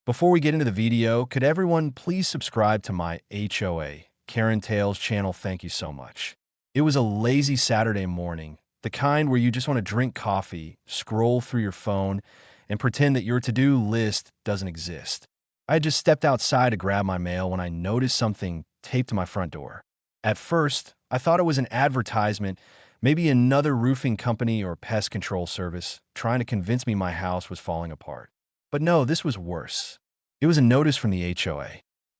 Before we get into the video, could everyone please subscribe to my HOA, Karen Tales channel? Thank you so much. It was a lazy Saturday morning, the kind where you just want to drink coffee, scroll through your phone, and pretend that your to-do list doesn't exist. I had just stepped outside to grab my mail when I noticed something taped to my front door. At first, I thought it was an advertisement, maybe another roofing company or pest control service trying to convince me my house was falling apart. But no, this was worse. It was a notice from the HOA.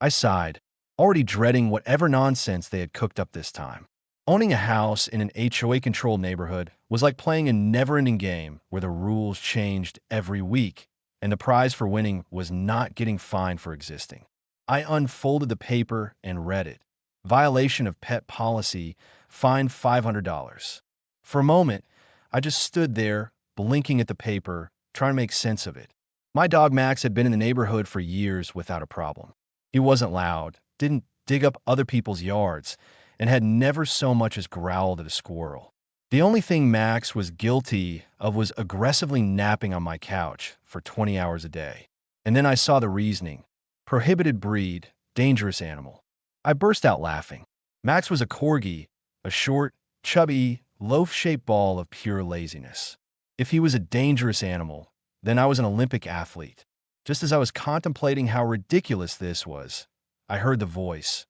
I sighed, already dreading whatever nonsense they had cooked up this time. Owning a house in an HOA-controlled neighborhood was like playing a never-ending game where the rules changed every week, and the prize for winning was not getting fined for existing. I unfolded the paper and read it. Violation of pet policy, fine $500. For a moment, I just stood there, blinking at the paper, trying to make sense of it. My dog Max had been in the neighborhood for years without a problem. He wasn't loud, didn't dig up other people's yards, and had never so much as growled at a squirrel. The only thing Max was guilty of was aggressively napping on my couch for 20 hours a day. And then I saw the reasoning. Prohibited breed, dangerous animal. I burst out laughing. Max was a corgi, a short, chubby, loaf-shaped ball of pure laziness. If he was a dangerous animal, then I was an Olympic athlete. Just as I was contemplating how ridiculous this was, I heard the voice.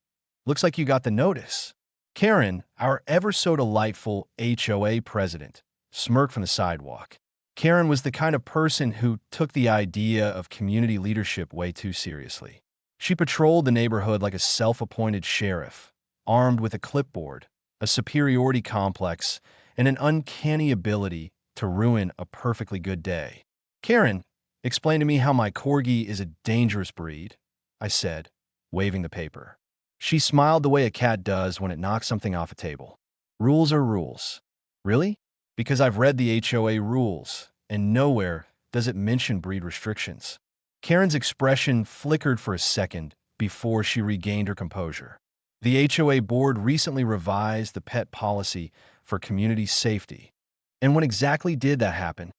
Looks like you got the notice. Karen, our ever-so-delightful HOA president, smirked from the sidewalk. Karen was the kind of person who took the idea of community leadership way too seriously. She patrolled the neighborhood like a self-appointed sheriff, armed with a clipboard, a superiority complex, and an uncanny ability to ruin a perfectly good day. Karen, explain to me how my corgi is a dangerous breed, I said, waving the paper. She smiled the way a cat does when it knocks something off a table. Rules are rules. Really? Because I've read the HOA rules, and nowhere does it mention breed restrictions. Karen's expression flickered for a second before she regained her composure. The HOA board recently revised the pet policy for community safety. And when exactly did that happen?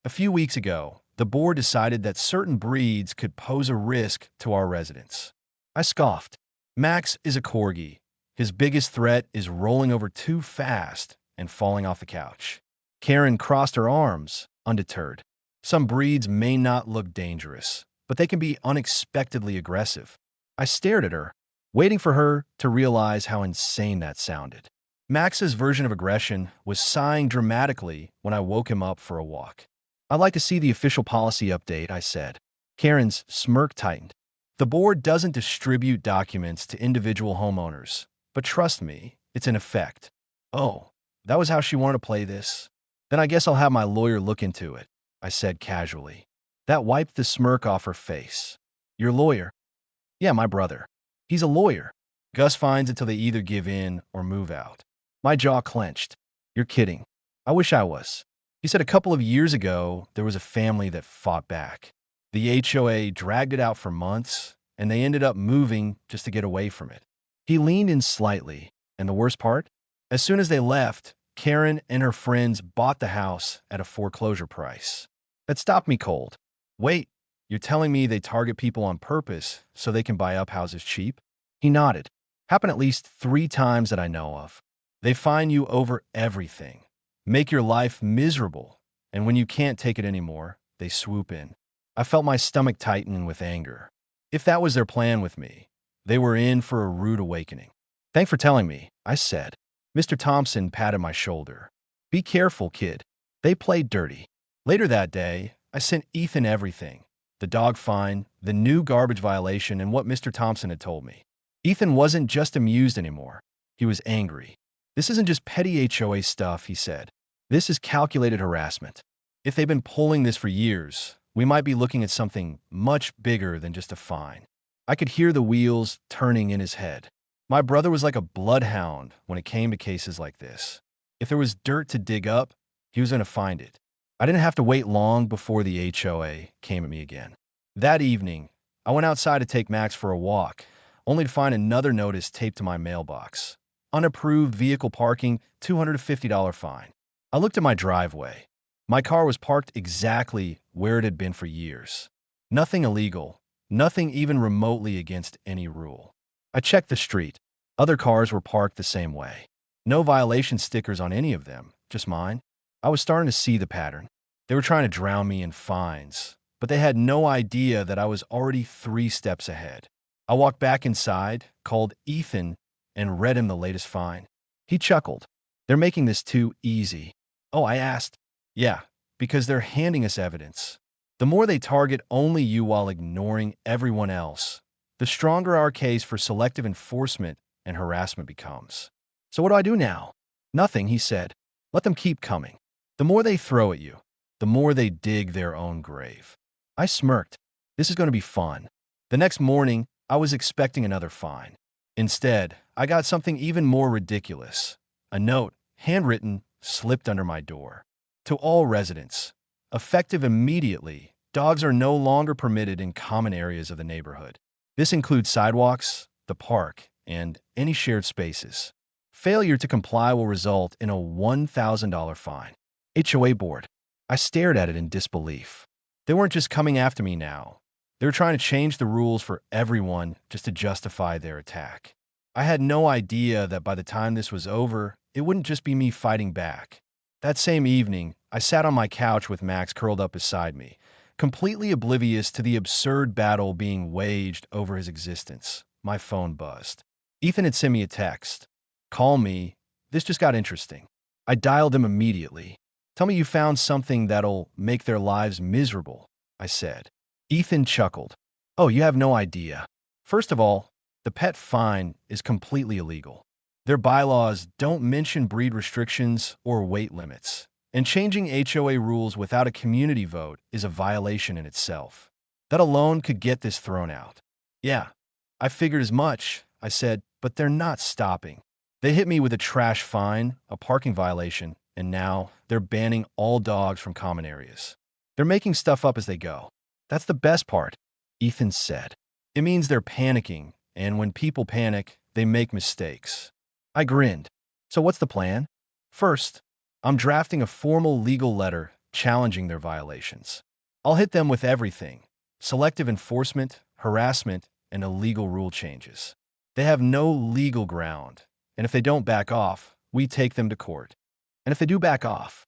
A few weeks ago, the board decided that certain breeds could pose a risk to our residents. I scoffed. Max is a corgi. His biggest threat is rolling over too fast and falling off the couch. Karen crossed her arms, undeterred. Some breeds may not look dangerous, but they can be unexpectedly aggressive. I stared at her, waiting for her to realize how insane that sounded. Max's version of aggression was sighing dramatically when I woke him up for a walk. I'd like to see the official policy update, I said. Karen's smirk tightened. The board doesn't distribute documents to individual homeowners, but trust me, it's in effect. Oh, that was how she wanted to play this? Then I guess I'll have my lawyer look into it, I said casually. That wiped the smirk off her face. Your lawyer? Yeah, my brother. He's a lawyer. Gus finds it till they either give in or move out. My jaw clenched. You're kidding. I wish I was. He said a couple of years ago, there was a family that fought back. The HOA dragged it out for months, and they ended up moving just to get away from it. He leaned in slightly, and the worst part? As soon as they left, Karen and her friends bought the house at a foreclosure price. That stopped me cold. Wait, you're telling me they target people on purpose so they can buy up houses cheap? He nodded. Happened at least 3 times that I know of. They fine you over everything. Make your life miserable, and when you can't take it anymore, they swoop in. I felt my stomach tighten with anger. If that was their plan with me, they were in for a rude awakening. Thanks for telling me, I said. Mr. Thompson patted my shoulder. Be careful, kid. They played dirty. Later that day, I sent Ethan everything. The dog fine, the new garbage violation, and what Mr. Thompson had told me. Ethan wasn't just amused anymore. He was angry. This isn't just petty HOA stuff, he said. This is calculated harassment. If they've been pulling this for years, we might be looking at something much bigger than just a fine. I could hear the wheels turning in his head. My brother was like a bloodhound when it came to cases like this. If there was dirt to dig up, he was going to find it. I didn't have to wait long before the HOA came at me again. That evening, I went outside to take Max for a walk, only to find another notice taped to my mailbox. Unapproved vehicle parking, $250 fine. I looked at my driveway. My car was parked exactly where it had been for years. Nothing illegal, Nothing even remotely against any rule. I checked the street. Other cars were parked the same way. No violation stickers on any of them, just mine. I was starting to see the pattern. They were trying to drown me in fines, but they had no idea that I was already 3 steps ahead. I walked back inside, called Ethan, and read him the latest fine. He chuckled. They're making this too easy. Oh, I asked. Yeah, because they're handing us evidence. The more they target only you while ignoring everyone else, the stronger our case for selective enforcement and harassment becomes. So what do I do now? Nothing, he said. Let them keep coming. The more they throw at you, the more they dig their own grave. I smirked. This is going to be fun. The next morning, I was expecting another fine. Instead, I got something even more ridiculous. A note, handwritten, slipped under my door. To all residents, effective immediately, dogs are no longer permitted in common areas of the neighborhood. This includes sidewalks, the park, and any shared spaces. Failure to comply will result in a $1,000 fine. HOA board. I stared at it in disbelief. They weren't just coming after me now. They were trying to change the rules for everyone just to justify their attack. I had no idea that by the time this was over, it wouldn't just be me fighting back. That same evening, I sat on my couch with Max curled up beside me, completely oblivious to the absurd battle being waged over his existence. My phone buzzed. Ethan had sent me a text. Call me. This just got interesting. I dialed him immediately. Tell me you found something that'll make their lives miserable, I said. Ethan chuckled. Oh, you have no idea. First of all, the pet fine is completely illegal. Their bylaws don't mention breed restrictions or weight limits, and changing HOA rules without a community vote is a violation in itself. That alone could get this thrown out. Yeah, I figured as much, I said, but they're not stopping. They hit me with a trash fine, a parking violation, and now they're banning all dogs from common areas. They're making stuff up as they go. That's the best part, Ethan said. It means they're panicking, and when people panic, they make mistakes. I grinned. So what's the plan? First, I'm drafting a formal legal letter challenging their violations. I'll hit them with everything: selective enforcement, harassment, and illegal rule changes. They have no legal ground, and if they don't back off, we take them to court. And if they do back off,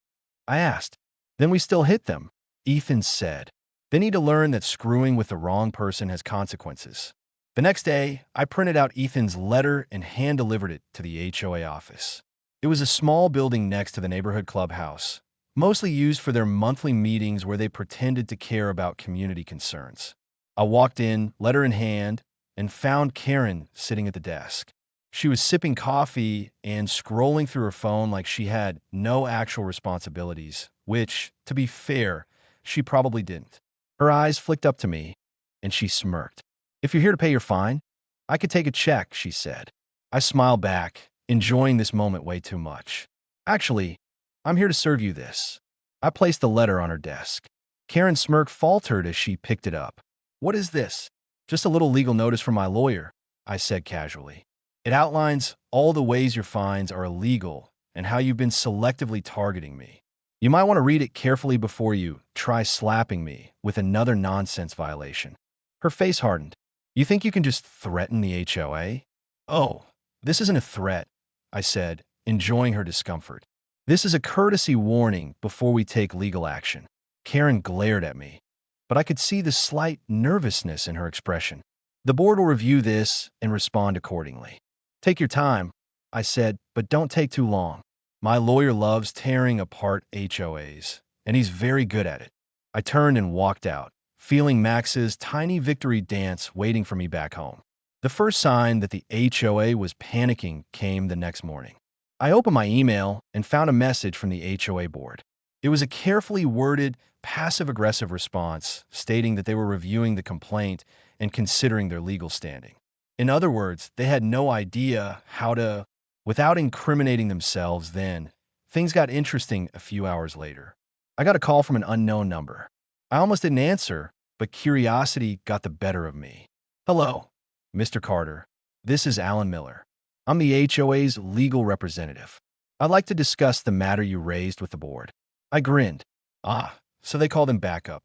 I asked, then we still hit them, Ethan said. They need to learn that screwing with the wrong person has consequences. The next day, I printed out Ethan's letter and hand-delivered it to the HOA office. It was a small building next to the neighborhood clubhouse, mostly used for their monthly meetings where they pretended to care about community concerns. I walked in, letter in hand, and found Karen sitting at the desk. She was sipping coffee and scrolling through her phone like she had no actual responsibilities, which, to be fair, she probably didn't. Her eyes flicked up to me, and she smirked. If you're here to pay your fine, I could take a check, she said. I smiled back, enjoying this moment way too much. Actually, I'm here to serve you this. I placed the letter on her desk. Karen's smirk faltered as she picked it up. What is this? Just a little legal notice from my lawyer, I said casually. It outlines all the ways your fines are illegal and how you've been selectively targeting me. You might want to read it carefully before you try slapping me with another nonsense violation. Her face hardened. You think you can just threaten the HOA? Oh, this isn't a threat, I said, enjoying her discomfort. This is a courtesy warning before we take legal action. Karen glared at me, but I could see the slight nervousness in her expression. The board will review this and respond accordingly. Take your time, I said, but don't take too long. My lawyer loves tearing apart HOAs, and he's very good at it. I turned and walked out, feeling Max's tiny victory dance waiting for me back home. The first sign that the HOA was panicking came the next morning. I opened my email and found a message from the HOA board. It was a carefully worded, passive-aggressive response stating that they were reviewing the complaint and considering their legal standing. In other words, they had no idea how to, without incriminating themselves then. Things got interesting a few hours later. I got a call from an unknown number. I almost didn't answer, but curiosity got the better of me. Hello, Mr. Carter. This is Alan Miller. I'm the HOA's legal representative. I'd like to discuss the matter you raised with the board. I grinned. Ah, so they called him back up.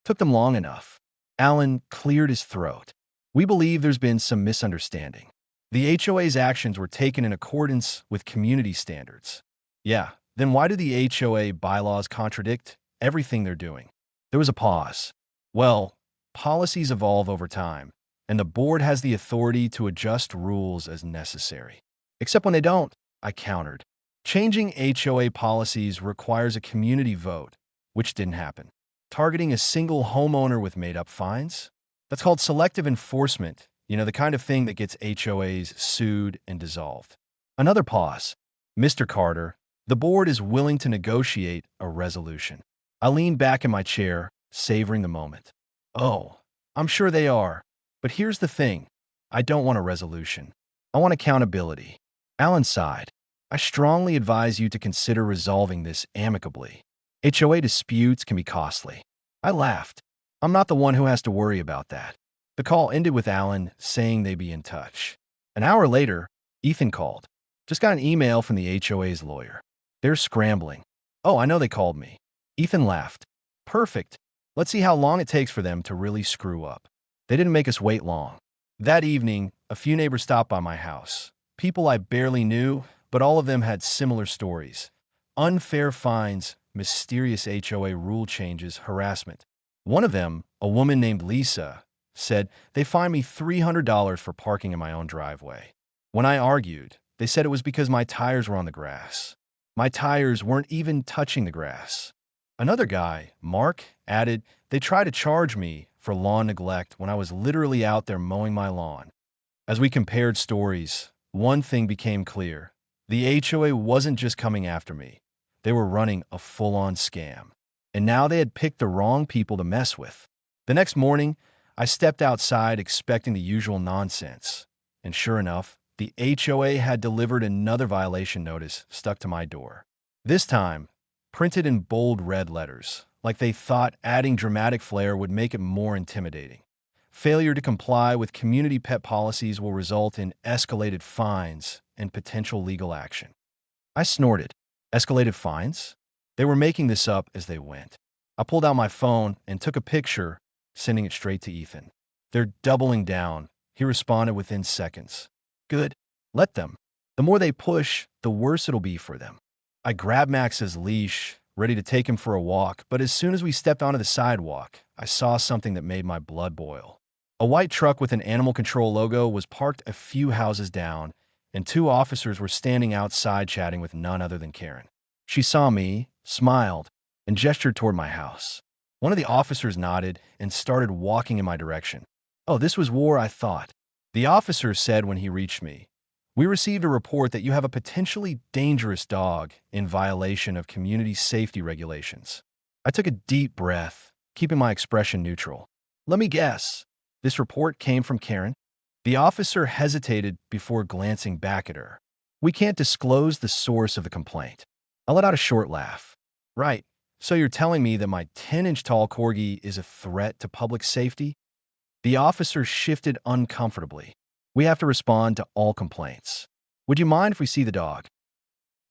Took them long enough. Alan cleared his throat. We believe there's been some misunderstanding. The HOA's actions were taken in accordance with community standards. Yeah, then why do the HOA bylaws contradict everything they're doing? There was a pause. Well, policies evolve over time, and the board has the authority to adjust rules as necessary. Except when they don't, I countered. Changing HOA policies requires a community vote, which didn't happen. Targeting a single homeowner with made-up fines? That's called selective enforcement, the kind of thing that gets HOAs sued and dissolved. Another pause. Mr. Carter, the board is willing to negotiate a resolution. I leaned back in my chair, savoring the moment. Oh, I'm sure they are. But here's the thing. I don't want a resolution. I want accountability. Alan sighed. I strongly advise you to consider resolving this amicably. HOA disputes can be costly. I laughed. I'm not the one who has to worry about that. The call ended with Alan saying they'd be in touch. An hour later, Ethan called. Just got an email from the HOA's lawyer. They're scrambling. Oh, I know they called me. Ethan laughed. Perfect. Let's see how long it takes for them to really screw up. They didn't make us wait long. That evening, a few neighbors stopped by my house. People I barely knew, but all of them had similar stories. Unfair fines, mysterious HOA rule changes, harassment. One of them, a woman named Lisa, said they fined me $300 for parking in my own driveway. When I argued, they said it was because my tires were on the grass. My tires weren't even touching the grass. Another guy, Mark, added they tried to charge me for lawn neglect when I was literally out there mowing my lawn. As we compared stories, one thing became clear. The HOA wasn't just coming after me. They were running a full-on scam. And now they had picked the wrong people to mess with. The next morning, I stepped outside expecting the usual nonsense. And sure enough, the HOA had delivered another violation notice stuck to my door. This time, printed in bold red letters, like they thought adding dramatic flair would make it more intimidating. Failure to comply with community pet policies will result in escalated fines and potential legal action. I snorted. Escalated fines? They were making this up as they went. I pulled out my phone and took a picture, sending it straight to Ethan. They're doubling down, he responded within seconds. Good. Let them. The more they push, the worse it'll be for them. I grabbed Max's leash, ready to take him for a walk, but as soon as we stepped onto the sidewalk, I saw something that made my blood boil. A white truck with an animal control logo was parked a few houses down, and two officers were standing outside chatting with none other than Karen. She saw me, smiled, and gestured toward my house. One of the officers nodded and started walking in my direction. Oh, this was war, I thought. The officer said when he reached me, "We received a report that you have a potentially dangerous dog in violation of community safety regulations." I took a deep breath, keeping my expression neutral. Let me guess. This report came from Karen? The officer hesitated before glancing back at her. We can't disclose the source of the complaint. I let out a short laugh. Right, so you're telling me that my 10-inch tall corgi is a threat to public safety? The officer shifted uncomfortably. We have to respond to all complaints. Would you mind if we see the dog?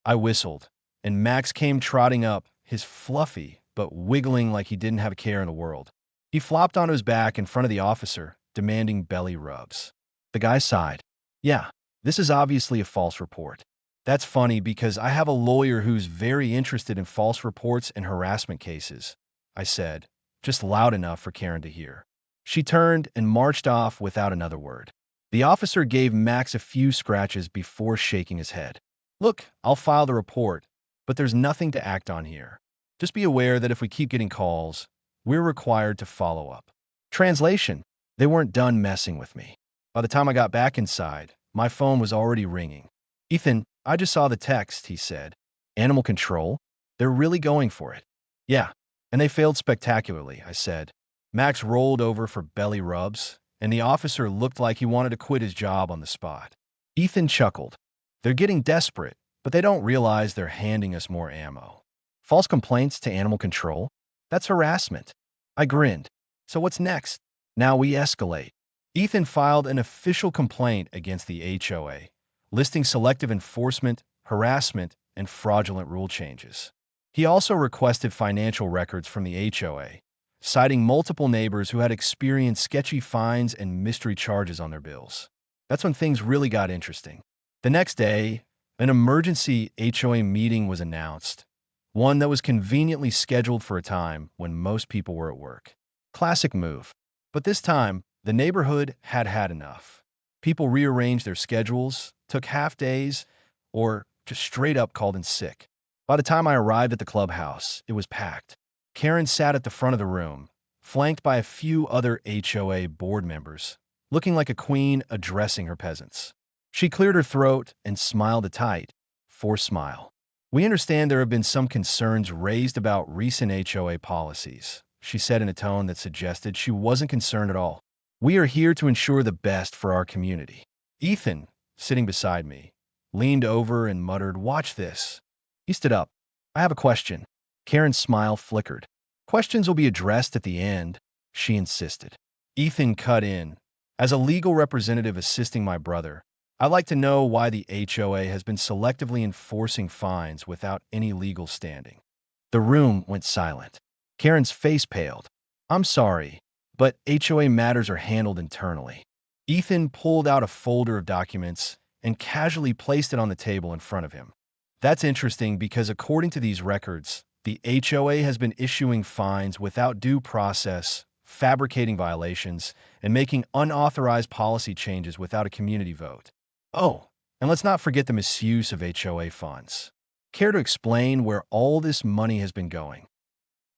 I whistled, and Max came trotting up, his fluffy but wiggling like he didn't have a care in the world. He flopped onto his back in front of the officer, demanding belly rubs. The guy sighed. Yeah, this is obviously a false report. That's funny because I have a lawyer who's very interested in false reports and harassment cases, I said, just loud enough for Karen to hear. She turned and marched off without another word. The officer gave Max a few scratches before shaking his head. Look, I'll file the report, but there's nothing to act on here. Just be aware that if we keep getting calls, we're required to follow up. Translation: they weren't done messing with me. By the time I got back inside, my phone was already ringing. Ethan, I just saw the text, he said. Animal control? They're really going for it. Yeah, and they failed spectacularly, I said. Max rolled over for belly rubs, and the officer looked like he wanted to quit his job on the spot. Ethan chuckled. They're getting desperate, but they don't realize they're handing us more ammo. False complaints to animal control? That's harassment. I grinned. So what's next? Now we escalate. Ethan filed an official complaint against the HOA, listing selective enforcement, harassment, and fraudulent rule changes. He also requested financial records from the HOA, citing multiple neighbors who had experienced sketchy fines and mystery charges on their bills. That's when things really got interesting. The next day, an emergency HOA meeting was announced, one that was conveniently scheduled for a time when most people were at work. Classic move. But this time, the neighborhood had had enough. People rearranged their schedules, took half days, or just straight up called in sick. By the time I arrived at the clubhouse, it was packed. Karen sat at the front of the room, flanked by a few other HOA board members, looking like a queen addressing her peasants. She cleared her throat and smiled a tight, forced smile. "We understand there have been some concerns raised about recent HOA policies," she said in a tone that suggested she wasn't concerned at all. "We are here to ensure the best for our community." Ethan, sitting beside me, leaned over and muttered, "Watch this." He stood up. "I have a question." Karen's smile flickered. "Questions will be addressed at the end," she insisted. Ethan cut in. "As a legal representative assisting my brother, I'd like to know why the HOA has been selectively enforcing fines without any legal standing." The room went silent. Karen's face paled. "I'm sorry, but HOA matters are handled internally." Ethan pulled out a folder of documents and casually placed it on the table in front of him. "That's interesting because according to these records, the HOA has been issuing fines without due process, fabricating violations, and making unauthorized policy changes without a community vote. Oh, and let's not forget the misuse of HOA funds. Care to explain where all this money has been going?"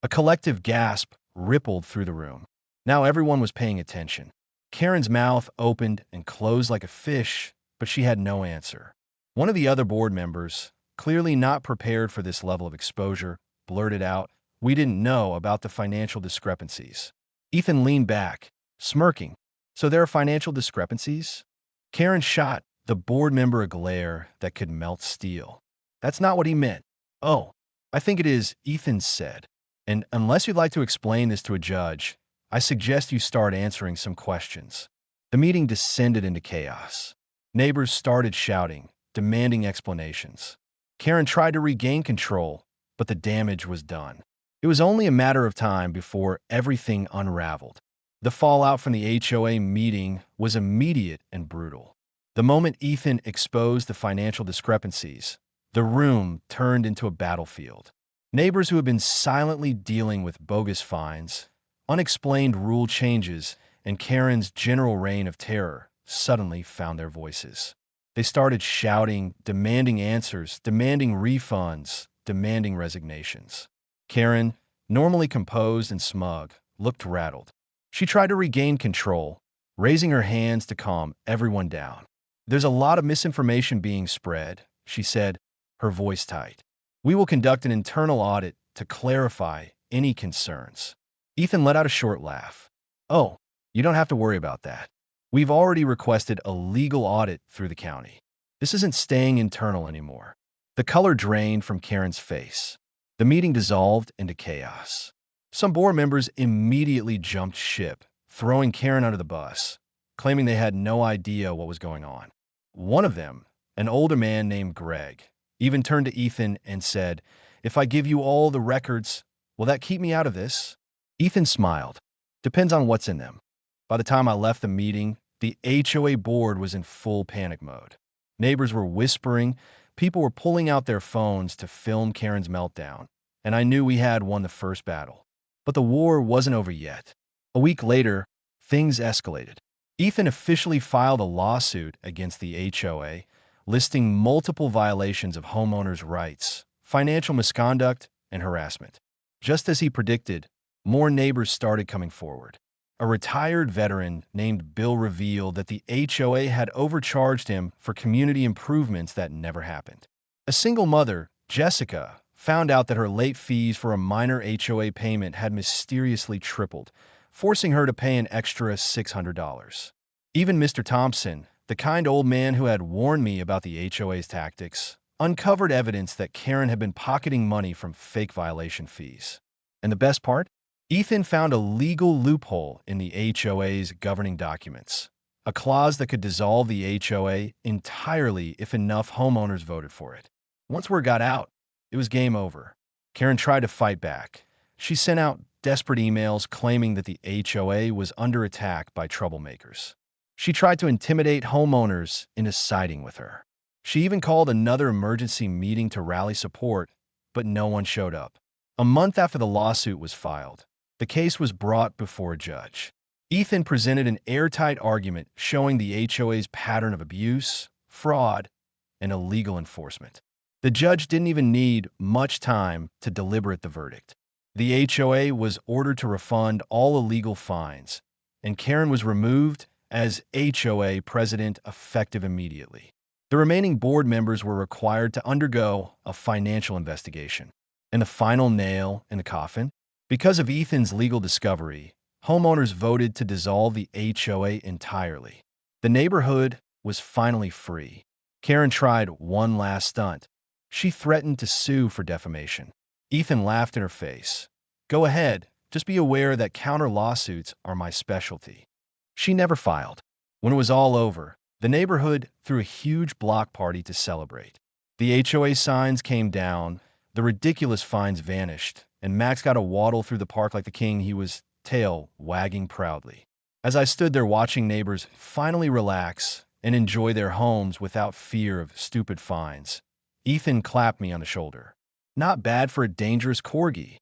A collective gasp rippled through the room. Now everyone was paying attention. Karen's mouth opened and closed like a fish, but she had no answer. One of the other board members, clearly not prepared for this level of exposure, blurted out, "We didn't know about the financial discrepancies." Ethan leaned back, smirking. "So there are financial discrepancies?" Karen shot the board member a glare that could melt steel. "That's not what he meant." "Oh, I think it is," Ethan said. "And unless you'd like to explain this to a judge, I suggest you start answering some questions." The meeting descended into chaos. Neighbors started shouting, demanding explanations. Karen tried to regain control, but the damage was done. It was only a matter of time before everything unraveled. The fallout from the HOA meeting was immediate and brutal. The moment Ethan exposed the financial discrepancies, the room turned into a battlefield. Neighbors who had been silently dealing with bogus fines, unexplained rule changes, and Karen's general reign of terror suddenly found their voices. They started shouting, demanding answers, demanding refunds, demanding resignations. Karen, normally composed and smug, looked rattled. She tried to regain control, raising her hands to calm everyone down. "There's a lot of misinformation being spread," she said, her voice tight. "We will conduct an internal audit to clarify any concerns." Ethan let out a short laugh. "Oh, you don't have to worry about that. We've already requested a legal audit through the county. This isn't staying internal anymore." The color drained from Karen's face. The meeting dissolved into chaos. Some board members immediately jumped ship, throwing Karen under the bus, claiming they had no idea what was going on. One of them, an older man named Greg, even turned to Ethan and said, "If I give you all the records, will that keep me out of this?" Ethan smiled. "Depends on what's in them." By the time I left the meeting, the HOA board was in full panic mode. Neighbors were whispering, people were pulling out their phones to film Karen's meltdown, and I knew we had won the first battle. But the war wasn't over yet. A week later, things escalated. Ethan officially filed a lawsuit against the HOA, listing multiple violations of homeowners' rights, financial misconduct, and harassment. Just as he predicted, more neighbors started coming forward. A retired veteran named Bill revealed that the HOA had overcharged him for community improvements that never happened. A single mother, Jessica, found out that her late fees for a minor HOA payment had mysteriously tripled, forcing her to pay an extra $600. Even Mr. Thompson, the kind old man who had warned me about the HOA's tactics, uncovered evidence that Karen had been pocketing money from fake violation fees. And the best part? Ethan found a legal loophole in the HOA's governing documents, a clause that could dissolve the HOA entirely if enough homeowners voted for it. Once word got out, it was game over. Karen tried to fight back. She sent out desperate emails claiming that the HOA was under attack by troublemakers. She tried to intimidate homeowners into siding with her. She even called another emergency meeting to rally support, but no one showed up. A month after the lawsuit was filed, the case was brought before a judge. Ethan presented an airtight argument showing the HOA's pattern of abuse, fraud, and illegal enforcement. The judge didn't even need much time to deliberate the verdict. The HOA was ordered to refund all illegal fines, and Karen was removed as HOA president effective immediately. The remaining board members were required to undergo a financial investigation. And the final nail in the coffin? Because of Ethan's legal discovery, homeowners voted to dissolve the HOA entirely. The neighborhood was finally free. Karen tried one last stunt. She threatened to sue for defamation. Ethan laughed in her face. "Go ahead, just be aware that counter lawsuits are my specialty." She never filed. When it was all over, the neighborhood threw a huge block party to celebrate. The HOA signs came down, the ridiculous fines vanished, and Max got to waddle through the park like the king he was, tail wagging proudly. As I stood there watching neighbors finally relax and enjoy their homes without fear of stupid fines, Ethan clapped me on the shoulder. "Not bad for a dangerous corgi."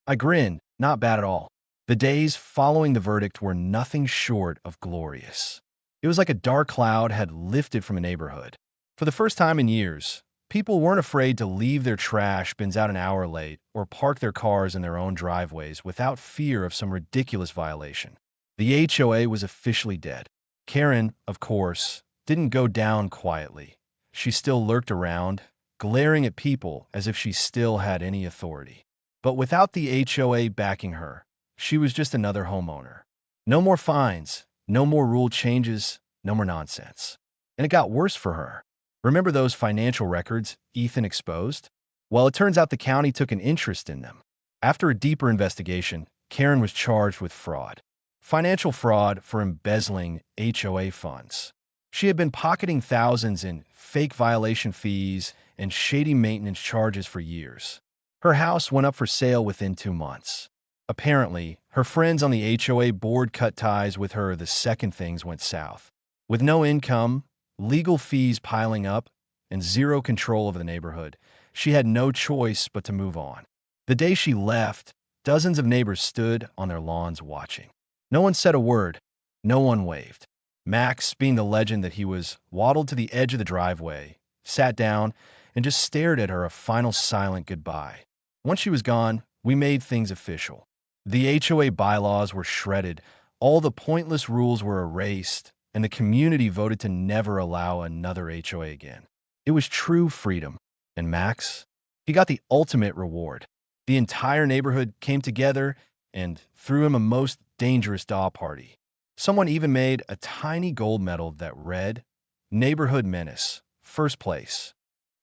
I grinned. Not bad at all. The days following the verdict were nothing short of glorious. It was like a dark cloud had lifted from a neighborhood. For the first time in years, people weren't afraid to leave their trash bins out an hour late or park their cars in their own driveways without fear of some ridiculous violation. The HOA was officially dead. Karen, of course, didn't go down quietly. She still lurked around, glaring at people as if she still had any authority. But without the HOA backing her, she was just another homeowner. No more fines, no more rule changes, no more nonsense. And it got worse for her. Remember those financial records Ethan exposed? Well, it turns out the county took an interest in them. After a deeper investigation, Karen was charged with fraud. Financial fraud for embezzling HOA funds. She had been pocketing thousands in fake violation fees and shady maintenance charges for years. Her house went up for sale within 2 months. Apparently, her friends on the HOA board cut ties with her the second things went south. With no income, legal fees piling up, and zero control over the neighborhood, she had no choice but to move on. The day she left, dozens of neighbors stood on their lawns watching. No one said a word. No one waved. Max, being the legend that he was, waddled to the edge of the driveway, sat down, and just stared at her a final silent goodbye. Once she was gone, we made things official. The HOA bylaws were shredded, all the pointless rules were erased, and the community voted to never allow another HOA again. It was true freedom. And Max? He got the ultimate reward. The entire neighborhood came together and threw him a most dangerous doll party. Someone even made a tiny gold medal that read, "Neighborhood Menace, First Place."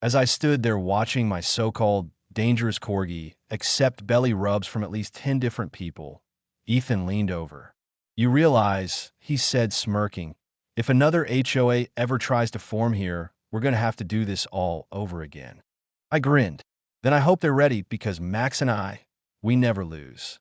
As I stood there watching my so-called dangerous corgi accept belly rubs from at least 10 different people, Ethan leaned over. "You realize," he said, smirking, "if another HOA ever tries to form here, we're going to have to do this all over again." I grinned. "Then I hope they're ready because Max and I, we never lose."